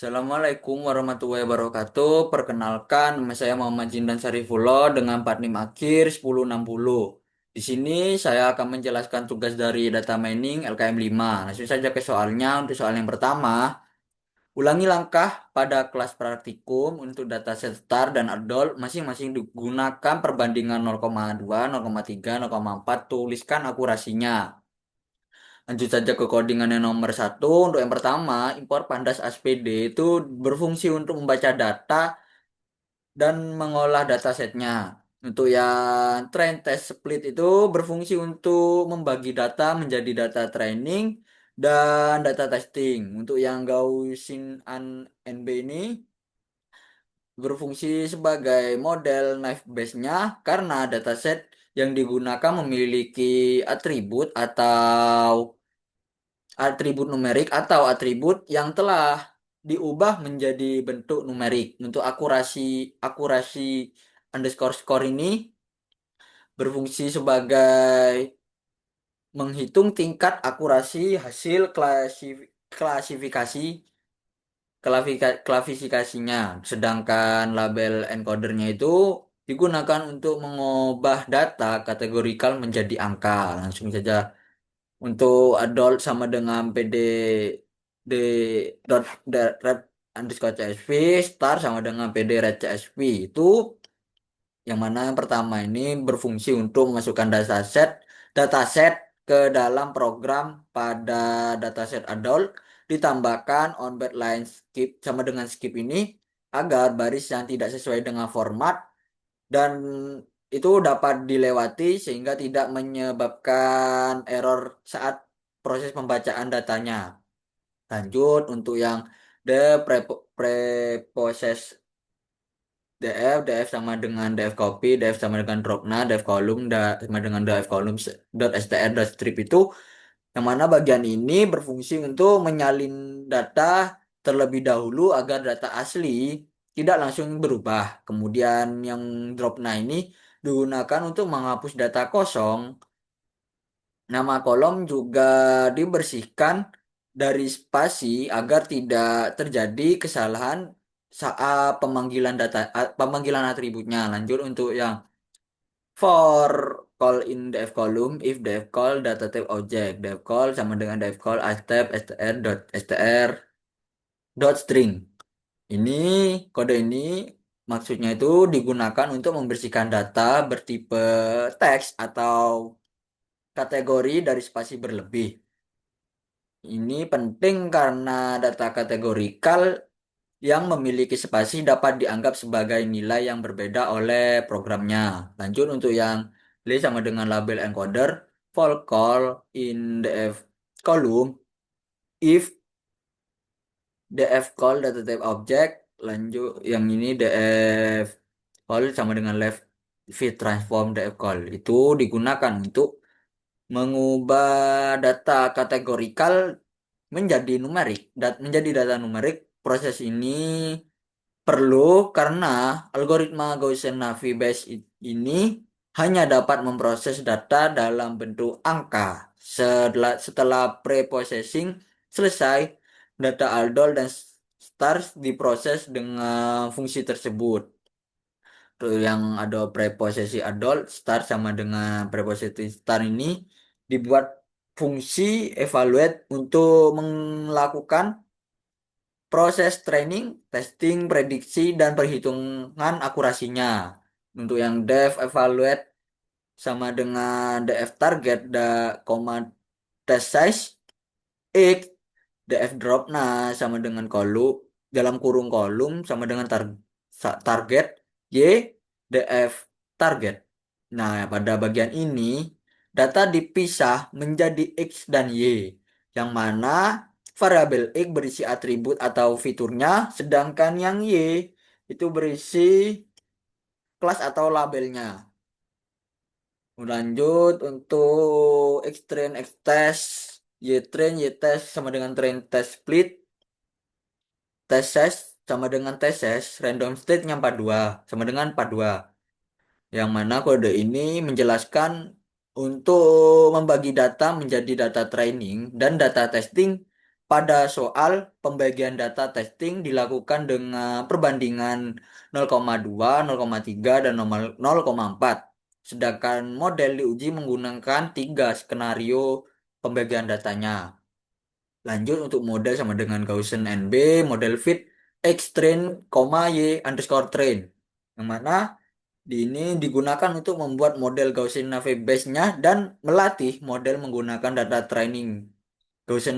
Assalamualaikum warahmatullahi wabarakatuh. Perkenalkan, nama saya Muhammad Jindan Sarifullah dengan plat NIM akhir 1060. Di sini saya akan menjelaskan tugas dari data mining LKM 5. Langsung saja ke soalnya. Untuk soal yang pertama, ulangi langkah pada kelas praktikum untuk dataset start dan adult masing-masing digunakan perbandingan 0,2, 0,3, 0,4. Tuliskan akurasinya. Lanjut saja ke codingan yang nomor satu. Untuk yang pertama, import pandas ASPD itu berfungsi untuk membaca data dan mengolah datasetnya. Untuk yang train test split itu berfungsi untuk membagi data menjadi data training dan data testing. Untuk yang Gaussian NB ini berfungsi sebagai model naive Bayes-nya karena dataset yang digunakan memiliki atribut numerik atau atribut yang telah diubah menjadi bentuk numerik. Untuk akurasi akurasi underscore score ini berfungsi sebagai menghitung tingkat akurasi hasil klasifikasi klasifikasinya. Sedangkan label encodernya itu digunakan untuk mengubah data kategorikal menjadi angka. Langsung saja. Untuk adult sama dengan PD D dot red underscore CSV, star sama dengan PD red CSV. Itu yang mana yang pertama ini berfungsi untuk memasukkan dataset ke dalam program pada dataset adult, ditambahkan on bed line skip sama dengan skip ini agar baris yang tidak sesuai dengan format dan itu dapat dilewati sehingga tidak menyebabkan error saat proses pembacaan datanya. Lanjut untuk yang the preprocess df sama dengan df copy, df sama dengan dropna, df column, sama dengan df column dot str dot strip itu yang mana bagian ini berfungsi untuk menyalin data terlebih dahulu agar data asli tidak langsung berubah. Kemudian yang dropna ini digunakan untuk menghapus data kosong. Nama kolom juga dibersihkan dari spasi agar tidak terjadi kesalahan saat pemanggilan atributnya. Lanjut untuk yang for call in def column if def call data type object def call sama dengan def call step str dot string. Ini kode ini maksudnya itu digunakan untuk membersihkan data bertipe teks atau kategori dari spasi berlebih. Ini penting karena data kategorikal yang memiliki spasi dapat dianggap sebagai nilai yang berbeda oleh programnya. Lanjut untuk yang list sama dengan label encoder, for call in df column, if df call data type object, lanjut yang ini df call sama dengan left fit transform df call. Itu digunakan untuk mengubah data kategorikal menjadi data numerik. Proses ini perlu karena algoritma Gaussian Navi Bayes ini hanya dapat memproses data dalam bentuk angka. Setelah pre-processing selesai, data aldol dan stars diproses dengan fungsi tersebut. Tuh yang ada preposisi adult start sama dengan preposisi start ini dibuat fungsi evaluate untuk melakukan proses training, testing, prediksi, dan perhitungan akurasinya. Untuk yang def evaluate sama dengan def target, koma test size, x, def drop, nah sama dengan kolom, dalam kurung kolom sama dengan target, y, df target. Nah, pada bagian ini, data dipisah menjadi x dan y, yang mana variabel X berisi atribut atau fiturnya, sedangkan yang Y itu berisi kelas atau labelnya. Lanjut untuk X train, X test, Y train, Y test sama dengan train test split, test size sama dengan test size, random state-nya 42 sama dengan 42. Yang mana kode ini menjelaskan untuk membagi data menjadi data training dan data testing pada soal pembagian data testing dilakukan dengan perbandingan 0,2, 0,3, dan 0,4. Sedangkan model diuji menggunakan tiga skenario pembagian datanya. Lanjut untuk model sama dengan Gaussian NB, model fit X train, Y underscore train. Yang mana di ini digunakan untuk membuat model Gaussian Naive Bayes-nya dan melatih model menggunakan data training. Gaussian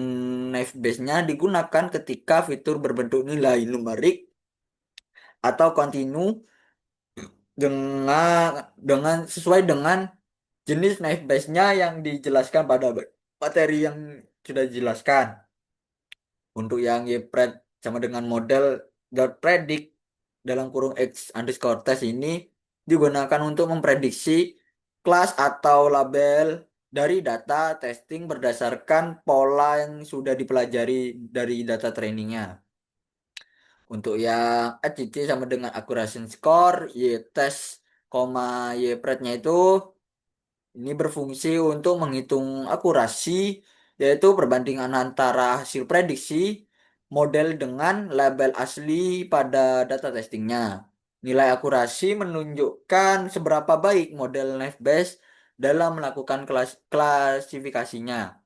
Naive Bayes-nya digunakan ketika fitur berbentuk nilai numerik atau kontinu dengan sesuai dengan jenis Naive Bayes-nya yang dijelaskan pada materi yang sudah dijelaskan. Untuk yang YPRED sama dengan model dot predict dalam kurung X underscore test ini digunakan untuk memprediksi kelas atau label dari data testing berdasarkan pola yang sudah dipelajari dari data trainingnya. Untuk yang ACC sama dengan accuracy score, Y test, Y prep-nya itu ini berfungsi untuk menghitung akurasi, yaitu perbandingan antara hasil prediksi model dengan label asli pada data testingnya. Nilai akurasi menunjukkan seberapa baik model Naive Bayes dalam melakukan klasifikasinya.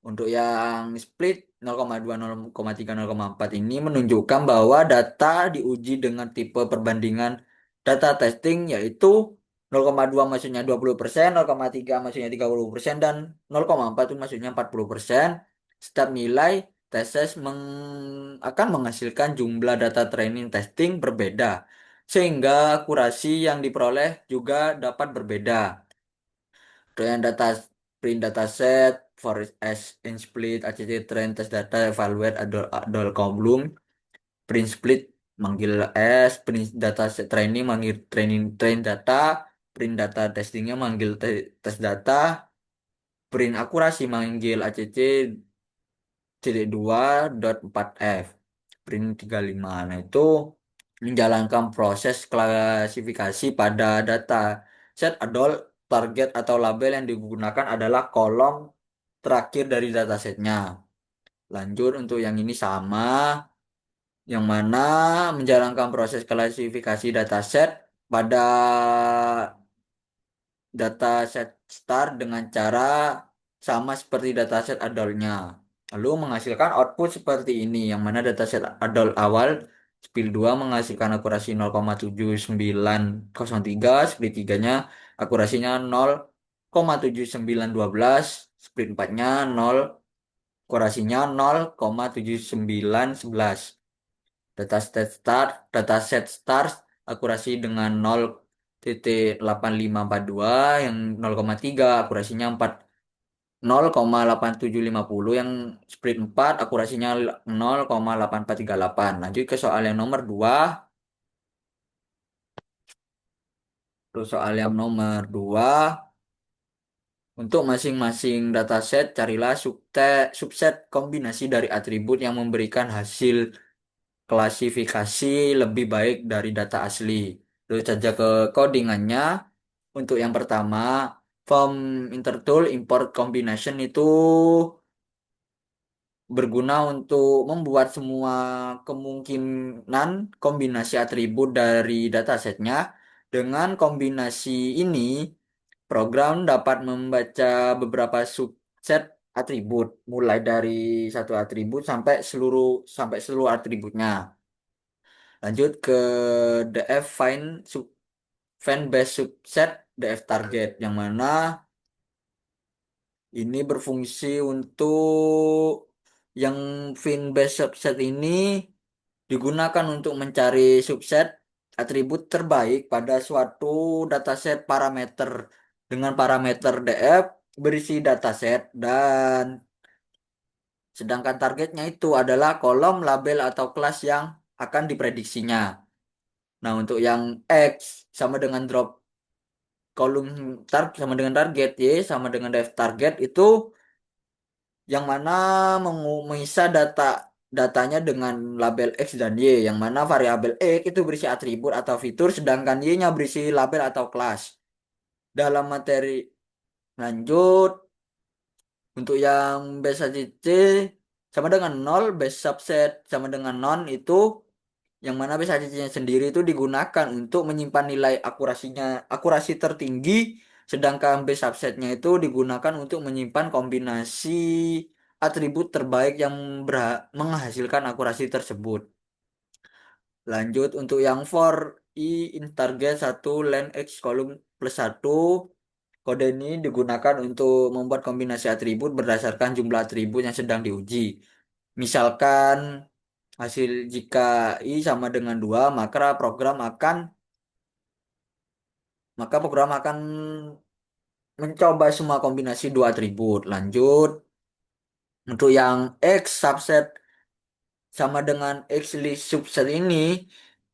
Untuk yang split 0,2, 0,3, 0,4 ini menunjukkan bahwa data diuji dengan tipe perbandingan data testing yaitu 0,2 maksudnya 20%, 0,3 maksudnya 30%, dan 0,4 itu maksudnya 40%. Setiap nilai teses akan menghasilkan jumlah data training testing berbeda, sehingga akurasi yang diperoleh juga dapat berbeda. Dengan data print dataset, for as in split, ACC train test data, evaluate adol column, print split manggil S, print dataset training manggil train data, print data testingnya manggil test data, print akurasi manggil ACC CD2.4F, print 35. Nah, itu menjalankan proses klasifikasi pada data set adol target atau label yang digunakan adalah kolom terakhir dari datasetnya. Lanjut untuk yang ini sama, yang mana menjalankan proses klasifikasi dataset pada dataset start dengan cara sama seperti dataset adolnya. Lalu menghasilkan output seperti ini, yang mana dataset adol awal split 2 menghasilkan akurasi 0,7903, split 3-nya akurasinya 0,7912, split 4-nya 0, akurasinya 0,7911. Dataset start akurasi dengan 0,8542, yang 0,3 akurasinya 0,8750, yang split 4 akurasinya 0,8438. Lanjut ke soal yang nomor 2. Terus soal yang nomor 2, untuk masing-masing dataset carilah subset kombinasi dari atribut yang memberikan hasil klasifikasi lebih baik dari data asli. Terus saja ke codingannya. Untuk yang pertama, from intertool import combination itu berguna untuk membuat semua kemungkinan kombinasi atribut dari datasetnya. Dengan kombinasi ini, program dapat membaca beberapa subset atribut, mulai dari satu atribut sampai seluruh atributnya. Lanjut ke df find best subset df target, yang mana ini berfungsi untuk yang find best subset ini digunakan untuk mencari subset atribut terbaik pada suatu dataset parameter dengan parameter df berisi dataset, dan sedangkan targetnya itu adalah kolom label atau kelas yang akan diprediksinya. Nah, untuk yang X sama dengan drop kolom sama dengan target, Y sama dengan def target itu yang mana mengisah datanya dengan label X dan Y, yang mana variabel X itu berisi atribut atau fitur, sedangkan Y-nya berisi label atau kelas. Dalam materi lanjut, untuk yang base ACC sama dengan nol, base subset sama dengan non itu yang mana base ACC-nya sendiri itu digunakan untuk menyimpan nilai akurasi tertinggi, sedangkan base subsetnya itu digunakan untuk menyimpan kombinasi atribut terbaik yang menghasilkan akurasi tersebut. Lanjut untuk yang for i in target satu len x kolom plus satu, kode ini digunakan untuk membuat kombinasi atribut berdasarkan jumlah atribut yang sedang diuji. Misalkan hasil jika i sama dengan 2, maka program akan mencoba semua kombinasi dua atribut. Lanjut untuk yang x subset sama dengan x list subset ini,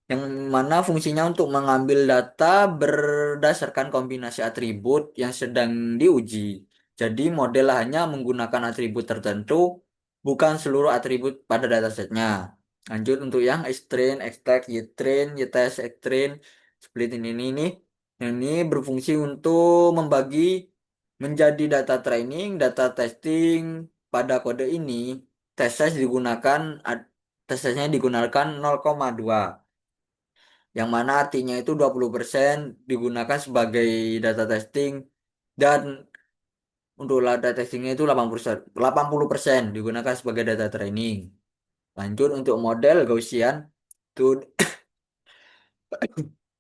yang mana fungsinya untuk mengambil data berdasarkan kombinasi atribut yang sedang diuji. Jadi model hanya menggunakan atribut tertentu, bukan seluruh atribut pada datasetnya. Lanjut untuk yang xtrain, xtag, ytrain, ytest, xtrain, split ini. Yang ini berfungsi untuk membagi menjadi data training, data testing pada kode ini. Test size digunakan Tes tesnya digunakan 0,2, yang mana artinya itu 20% digunakan sebagai data testing dan untuk data testingnya itu 80% digunakan sebagai data training. Lanjut untuk model Gaussian itu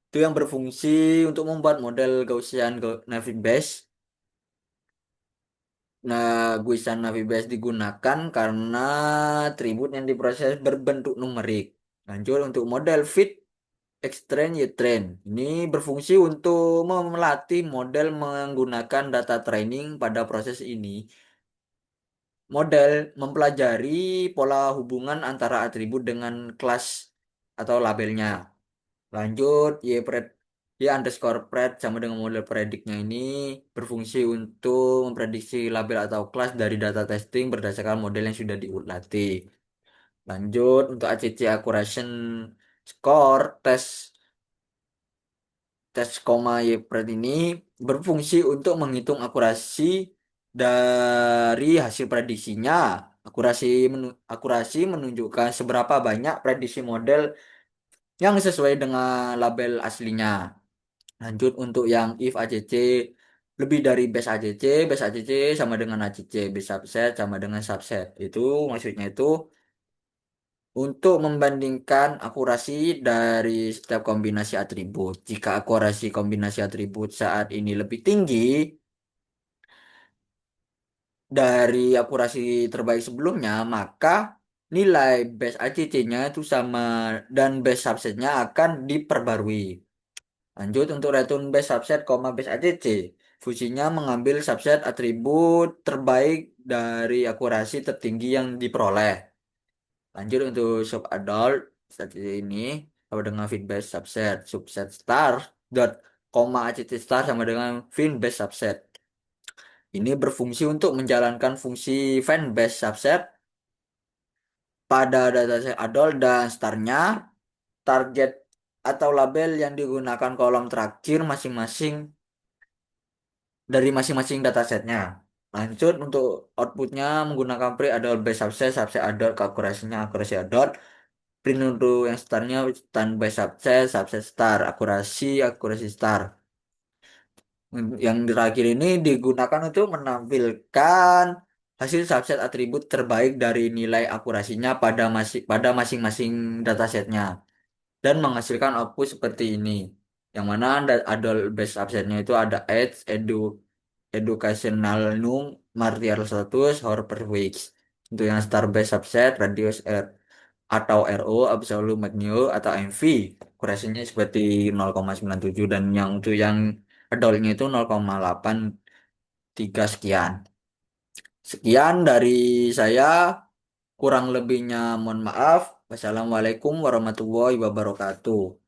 itu yang berfungsi untuk membuat model Gaussian Naive Bayes. Nah, Gaussian Naive Bayes digunakan karena atribut yang diproses berbentuk numerik. Lanjut untuk model fit X-Train, Y-Train. Ini berfungsi untuk melatih model menggunakan data training pada proses ini. Model mempelajari pola hubungan antara atribut dengan kelas atau labelnya. Lanjut, Y underscore pred sama dengan model prediknya ini berfungsi untuk memprediksi label atau kelas dari data testing berdasarkan model yang sudah dilatih. Lanjut, untuk ACC Accuracy Score, tes koma YPRED ini berfungsi untuk menghitung akurasi dari hasil prediksinya. Akurasi menunjukkan seberapa banyak prediksi model yang sesuai dengan label aslinya. Lanjut untuk yang if ACC lebih dari base ACC sama dengan ACC, base subset sama dengan subset. Itu maksudnya itu untuk membandingkan akurasi dari setiap kombinasi atribut. Jika akurasi kombinasi atribut saat ini lebih tinggi dari akurasi terbaik sebelumnya, maka nilai base ACC-nya itu sama dan base subsetnya akan diperbarui. Lanjut untuk return base subset, base ACC. Fungsinya mengambil subset atribut terbaik dari akurasi tertinggi yang diperoleh. Lanjut untuk sub adult saat ini sama dengan fin base subset star dot ACT star sama dengan fin base subset. Ini berfungsi untuk menjalankan fungsi fin base subset pada dataset adult dan starnya, target atau label yang digunakan kolom terakhir masing-masing dari masing-masing datasetnya. Lanjut untuk outputnya menggunakan pre adult base subset adult akurasinya akurasi adult. Print untuk yang startnya standby subset star, akurasi star. Yang terakhir ini digunakan untuk menampilkan hasil subset atribut terbaik dari nilai akurasinya pada masing-masing datasetnya dan menghasilkan output seperti ini. Yang mana adult base subsetnya itu ada age, educational num, martial status, horror per weeks. Untuk yang star base subset, radius atau RO, absolute magnitude atau MV. Akurasinya seperti 0,97 dan yang untuk yang adultnya itu 0,83 sekian. Sekian dari saya, kurang lebihnya mohon maaf. Wassalamualaikum warahmatullahi wabarakatuh.